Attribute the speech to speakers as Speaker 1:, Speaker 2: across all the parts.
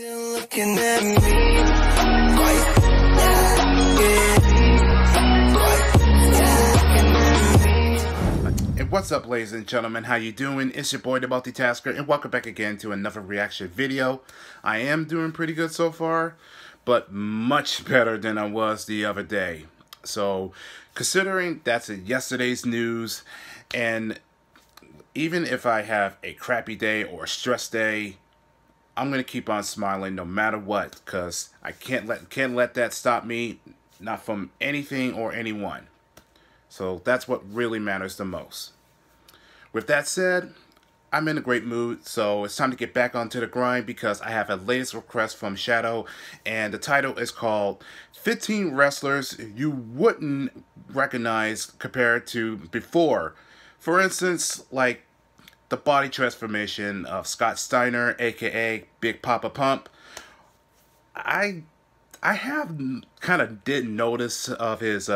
Speaker 1: Still looking at me.
Speaker 2: And what's up, ladies and gentlemen, how you doing? It's your boy the Multitasker, and welcome back again to another reaction video. I am doing pretty good so far, but much better than I was the other day. So considering that's yesterday's news, and even if I have a crappy day or a stress day, I'm gonna keep on smiling no matter what, because I can't let that stop me, not from anything or anyone. So that's what really matters the most. With that said, I'm in a great mood, so it's time to get back onto the grind because I have a latest request from Shadow, and the title is called 15 Wrestlers You Wouldn't Recognize Compared to Before. For instance, like the body transformation of Scott Steiner, aka Big Papa Pump. I have kind of didn't notice of his,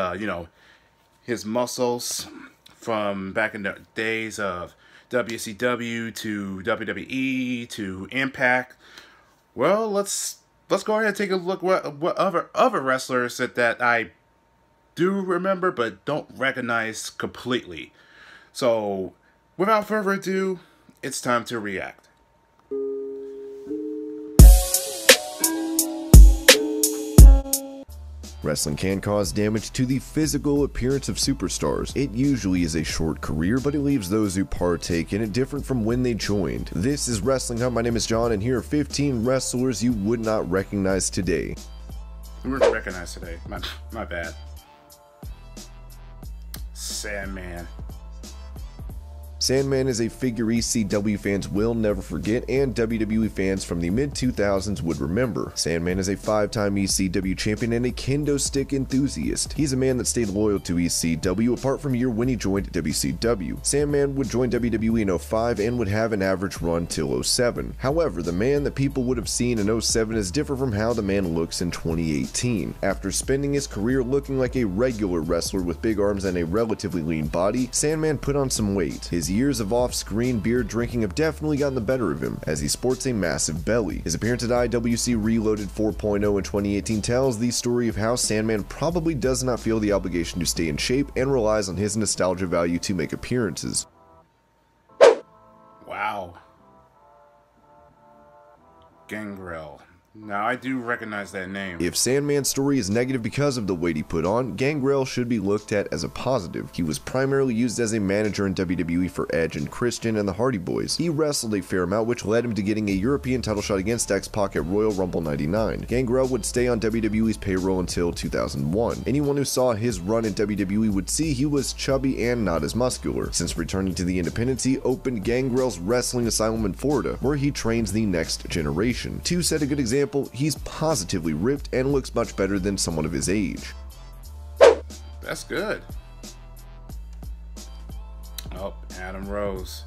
Speaker 2: his muscles from back in the days of WCW to WWE to Impact. Well, let's go ahead and take a look what other wrestlers that I do remember but don't recognize completely. So, without further ado, it's time to react.
Speaker 3: Wrestling can cause damage to the physical appearance of superstars. It usually is a short career, but it leaves those who partake in it different from when they joined. This is Wrestling Hunt. My name is John, and here are 15 wrestlers you would not recognize today.
Speaker 2: We wouldn't recognize today. My bad. Sandman.
Speaker 3: Sandman is a figure ECW fans will never forget, and WWE fans from the mid-2000s would remember. Sandman is a 5-time ECW champion and a kendo stick enthusiast. He's a man that stayed loyal to ECW apart from a year when he joined WCW. Sandman would join WWE in 05 and would have an average run till 07. However, the man that people would have seen in 07 is different from how the man looks in 2018. After spending his career looking like a regular wrestler with big arms and a relatively lean body, Sandman put on some weight. His years of off-screen beer drinking have definitely gotten the better of him, as he sports a massive belly. His appearance at IWC Reloaded 4.0 in 2018 tells the story of how Sandman probably does not feel the obligation to stay in shape and relies on his nostalgia value to make appearances.
Speaker 2: Wow. Gangrel. Now, I do recognize that name.
Speaker 3: If Sandman's story is negative because of the weight he put on, Gangrel should be looked at as a positive. He was primarily used as a manager in WWE for Edge and Christian and the Hardy Boys. He wrestled a fair amount, which led him to getting a European title shot against X-Pac at Royal Rumble 99. Gangrel would stay on WWE's payroll until 2001. Anyone who saw his run in WWE would see he was chubby and not as muscular. Since returning to the independents, he opened Gangrel's Wrestling Asylum in Florida, where he trains the next generation. To set a good example, he's positively ripped and looks much better than someone of his age.
Speaker 2: That's good. Oh, Adam Rose.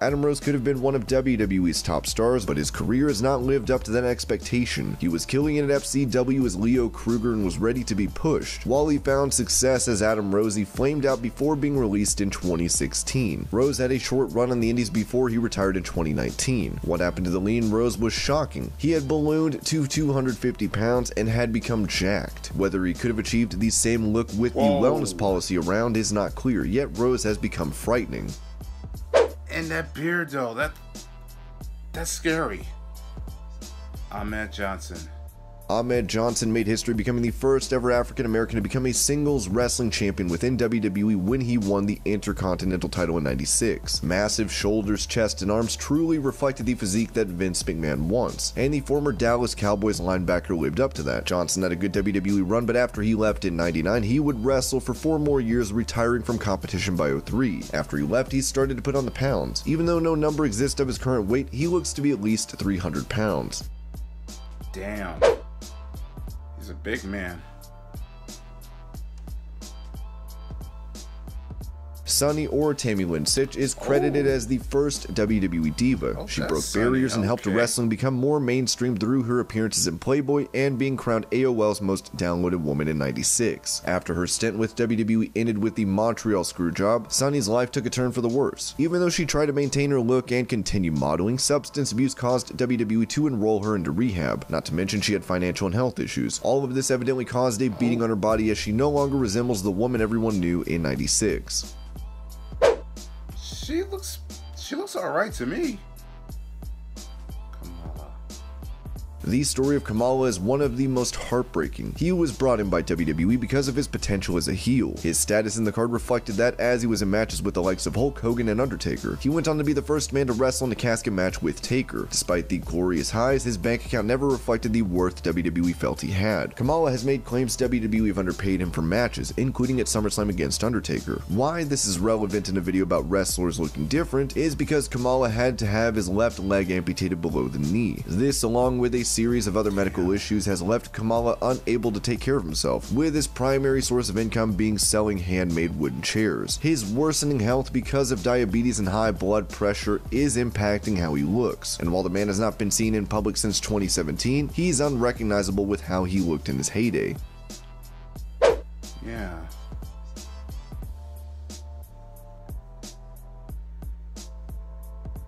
Speaker 3: Adam Rose could have been one of WWE's top stars, but his career has not lived up to that expectation. He was killing it at FCW as Leo Kruger and was ready to be pushed. While he found success as Adam Rose, he flamed out before being released in 2016. Rose had a short run on the indies before he retired in 2019. What happened to the lean Rose was shocking. He had ballooned to 250 pounds and had become jacked. Whether he could have achieved the same look with the wellness policy around is not clear, yet Rose has become frightening.
Speaker 2: And that beard though, that's scary. Ahmed Johnson.
Speaker 3: Ahmed Johnson made history becoming the first ever African American to become a singles wrestling champion within WWE when he won the Intercontinental title in '96. Massive shoulders, chest, and arms truly reflected the physique that Vince McMahon wants, and the former Dallas Cowboys linebacker lived up to that. Johnson had a good WWE run, but after he left in '99, he would wrestle for 4 more years, retiring from competition by '03. After he left, he started to put on the pounds. Even though no number exists of his current weight, he looks to be at least 300 pounds.
Speaker 2: Damn. He's a big man.
Speaker 3: Sunny or Tammy Lynn Sitch is credited as the first WWE Diva. She broke barriers and helped wrestling become more mainstream through her appearances in Playboy and being crowned AOL's most downloaded woman in '96. After her stint with WWE ended with the Montreal Screwjob, Sunny's life took a turn for the worse. Even though she tried to maintain her look and continue modeling, substance abuse caused WWE to enroll her into rehab. Not to mention she had financial and health issues. All of this evidently caused a beating on her body as she no longer resembles the woman everyone knew in '96.
Speaker 2: She looks alright to me.
Speaker 3: The story of Kamala is one of the most heartbreaking. He was brought in by WWE because of his potential as a heel. His status in the card reflected that, as he was in matches with the likes of Hulk Hogan and Undertaker. He went on to be the first man to wrestle in a casket match with Taker. Despite the glorious highs, his bank account never reflected the worth WWE felt he had. Kamala has made claims WWE have underpaid him for matches, including at SummerSlam against Undertaker. Why this is relevant in a video about wrestlers looking different is because Kamala had to have his left leg amputated below the knee. This, along with a series of other medical issues, has left Kamala unable to take care of himself, with his primary source of income being selling handmade wooden chairs. His worsening health because of diabetes and high blood pressure is impacting how he looks, and while the man has not been seen in public since 2017, he's unrecognizable with how he looked in his heyday.
Speaker 2: Yeah.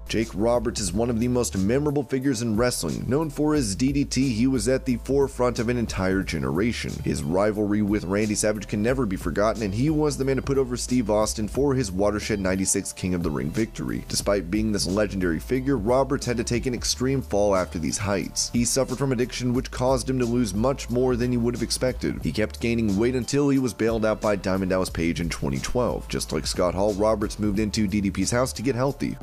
Speaker 3: Jake Roberts is one of the most memorable figures in wrestling. Known for his DDT, he was at the forefront of an entire generation. His rivalry with Randy Savage can never be forgotten, and he was the man to put over Steve Austin for his Watershed '96 King of the Ring victory. Despite being this legendary figure, Roberts had to take an extreme fall after these heights. He suffered from addiction, which caused him to lose much more than you would have expected. He kept gaining weight until he was bailed out by Diamond Dallas Page in 2012. Just like Scott Hall, Roberts moved into DDP's house to get healthy.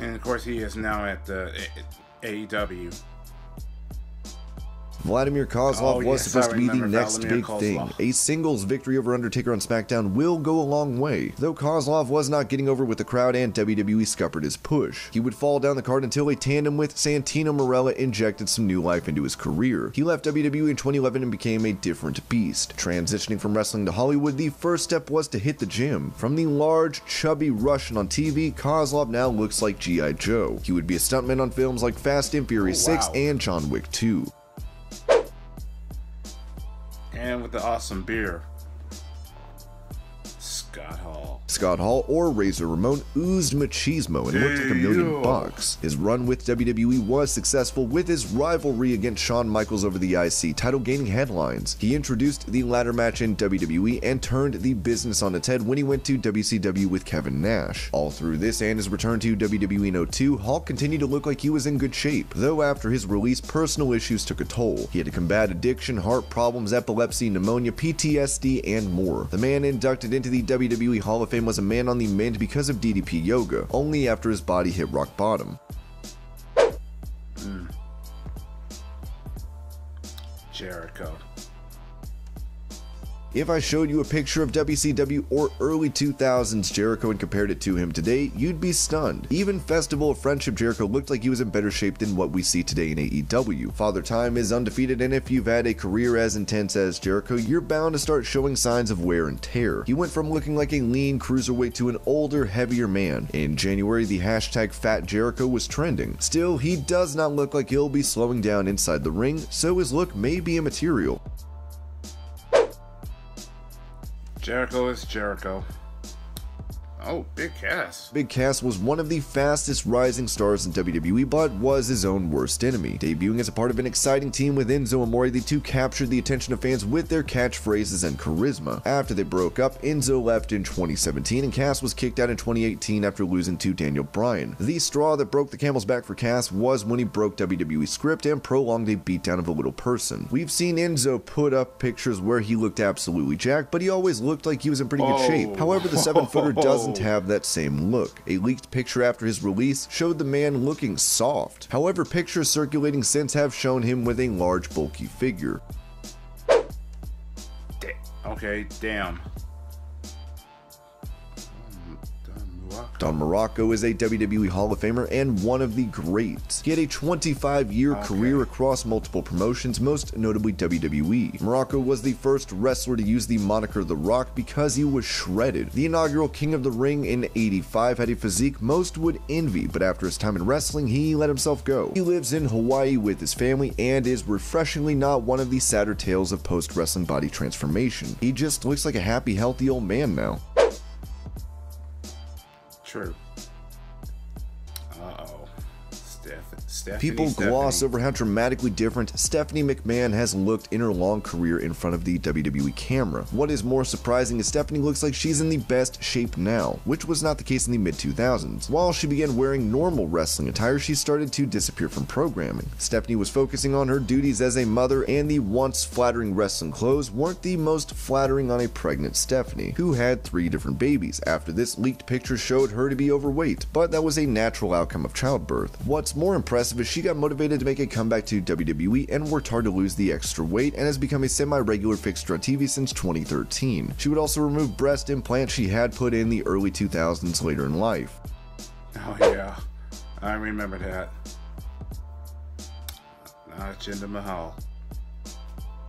Speaker 2: And of course, he is now at the AEW.
Speaker 3: Vladimir Kozlov was supposed to be the next
Speaker 2: Vladimir
Speaker 3: big thing.
Speaker 2: Kozlov.
Speaker 3: A singles victory over Undertaker on SmackDown will go a long way, though Kozlov was not getting over with the crowd and WWE scuppered his push. He would fall down the card until a tandem with Santino Marella injected some new life into his career. He left WWE in 2011 and became a different beast. Transitioning from wrestling to Hollywood, the first step was to hit the gym. From the large, chubby Russian on TV, Kozlov now looks like G.I. Joe. He would be a stuntman on films like Fast and Furious 6 and John Wick 2.
Speaker 2: And with the awesome beer, Scott Hall.
Speaker 3: Scott Hall, or Razor Ramon, oozed machismo and looked like $1 million. His run with WWE was successful, with his rivalry against Shawn Michaels over the IC title gaining headlines. He introduced the ladder match in WWE and turned the business on its head when he went to WCW with Kevin Nash. All through this and his return to WWE in '02, Hall continued to look like he was in good shape, though after his release, personal issues took a toll. He had to combat addiction, heart problems, epilepsy, pneumonia, PTSD, and more. The man inducted into the WWE Hall of Fame was a man on the mend because of DDP yoga, only after his body hit rock bottom.
Speaker 2: Jericho.
Speaker 3: If I showed you a picture of WCW or early 2000s Jericho and compared it to him today, you'd be stunned. Even Festival of Friendship Jericho looked like he was in better shape than what we see today in AEW. Father Time is undefeated, and if you've had a career as intense as Jericho, you're bound to start showing signs of wear and tear. He went from looking like a lean cruiserweight to an older, heavier man. In January, the hashtag Fat Jericho was trending. Still, he does not look like he'll be slowing down inside the ring, so his look may be immaterial.
Speaker 2: Jericho is Jericho. Oh, Big Cass.
Speaker 3: Big Cass was one of the fastest rising stars in WWE, but was his own worst enemy. Debuting as a part of an exciting team with Enzo Amore, the two captured the attention of fans with their catchphrases and charisma. After they broke up, Enzo left in 2017 and Cass was kicked out in 2018 after losing to Daniel Bryan. The straw that broke the camel's back for Cass was when he broke WWE's script and prolonged a beatdown of a little person. We've seen Enzo put up pictures where he looked absolutely jacked, but he always looked like he was in pretty good shape. However, the 7-footer doesn't have that same look. A leaked picture after his release showed the man looking soft. However, pictures circulating since have shown him with a large, bulky figure.
Speaker 2: Okay, damn. Muraco.
Speaker 3: Don Muraco is a WWE Hall of Famer and one of the greats. He had a 25-year career across multiple promotions, most notably WWE. Muraco was the first wrestler to use the moniker The Rock because he was shredded. The inaugural King of the Ring in '85 had a physique most would envy, but after his time in wrestling, he let himself go. He lives in Hawaii with his family and is refreshingly not one of the sadder tales of post-wrestling body transformation. He just looks like a happy, healthy old man now.
Speaker 2: True.
Speaker 3: People gloss over how dramatically different Stephanie McMahon has looked in her long career in front of the WWE camera. What is more surprising is Stephanie looks like she's in the best shape now, which was not the case in the mid-2000s. While she began wearing normal wrestling attire, she started to disappear from programming. Stephanie was focusing on her duties as a mother, and the once flattering wrestling clothes weren't the most flattering on a pregnant Stephanie, who had 3 different babies. After this, leaked pictures showed her to be overweight, but that was a natural outcome of childbirth. What's more impressive is she got motivated to make a comeback to WWE and worked hard to lose the extra weight, and has become a semi-regular fixture on TV since 2013. She would also remove breast implants she had put in the early 2000s later in life.
Speaker 2: Oh yeah, I remember that. Jenna Mahal.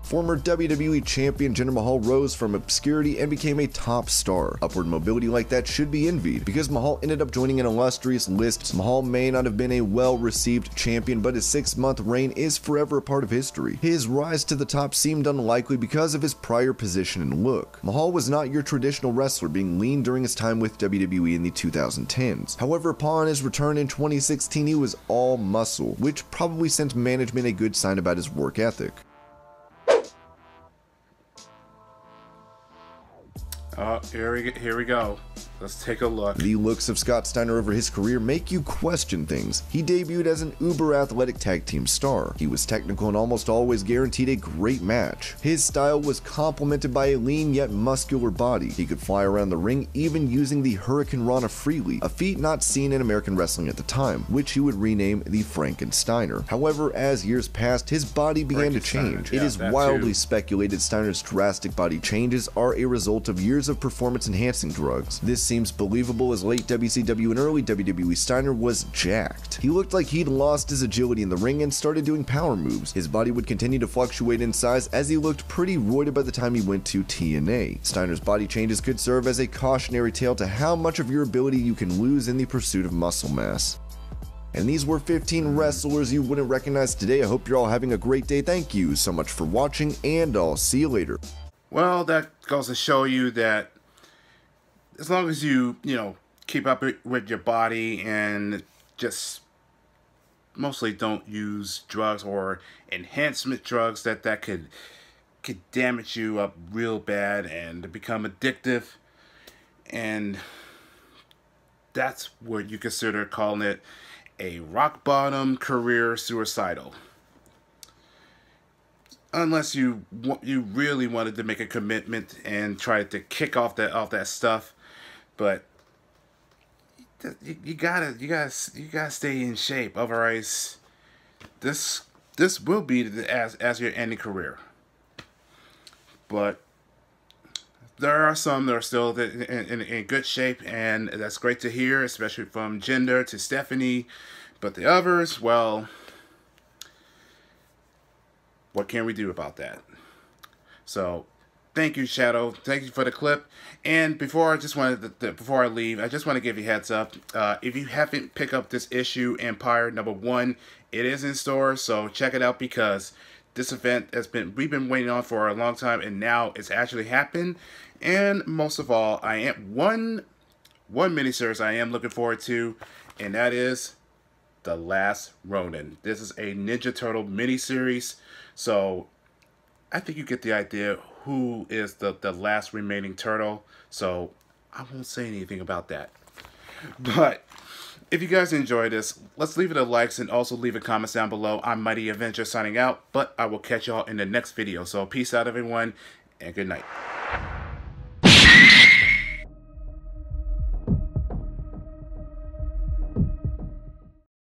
Speaker 3: Former WWE champion Jenna Mahal rose from obscurity and became a top star. Upward mobility like that should be envied. Because Mahal ended up joining an illustrious list, Mahal may not have been a well-received champion, but his 6-month reign is forever a part of history. His rise to the top seemed unlikely because of his prior position and look. Mahal was not your traditional wrestler, being lean during his time with WWE in the 2010s. However, upon his return in 2016, he was all muscle, which probably sent management a good sign about his work ethic.
Speaker 2: Oh, here we go. Let's take a look.
Speaker 3: The looks of Scott Steiner over his career make you question things. He debuted as an uber-athletic tag team star. He was technical and almost always guaranteed a great match. His style was complemented by a lean yet muscular body. He could fly around the ring, even using the Hurricane Rana freely, a feat not seen in American wrestling at the time, which he would rename the Frankensteiner. However, as years passed, his body began to change. It is wildly speculated Steiner's drastic body changes are a result of years of performance-enhancing drugs. This seems believable, as late WCW and early WWE Steiner was jacked. He looked like he'd lost his agility in the ring and started doing power moves. His body would continue to fluctuate in size, as he looked pretty roided by the time he went to TNA. Steiner's body changes could serve as a cautionary tale to how much of your ability you can lose in the pursuit of muscle mass. And these were 15 wrestlers you wouldn't recognize today. I hope you're all having a great day. Thank you so much for watching, and I'll see you later.
Speaker 2: Well, that goes to show you that as long as you keep up with your body and just mostly don't use drugs or enhancement drugs that could damage you up real bad and become addictive, and that's what you consider calling it a rock bottom career suicidal. Unless you really wanted to make a commitment and try to kick off that stuff, but you gotta stay in shape. Otherwise, this will be as your ending career. But there are some that are still in good shape, and that's great to hear, especially from Jenna to Stephanie. But the others, well, what can we do about that? So, thank you, Shadow. Thank you for the clip. And before I leave, I just want to give you a heads up. If you haven't picked up this issue, Empire #1, it is in store. So check it out, because this event we've been waiting on for a long time, and now it's actually happened. And most of all, I am one miniseries I am looking forward to, and that is The Last Ronin. This is a Ninja Turtle miniseries. So I think you get the idea who is the last remaining turtle. So I won't say anything about that. But if you guys enjoyed this, let's leave it a like and also leave a comment down below. I'm Mighty Avenger signing out, but I will catch y'all in the next video. So peace out, everyone, and good night.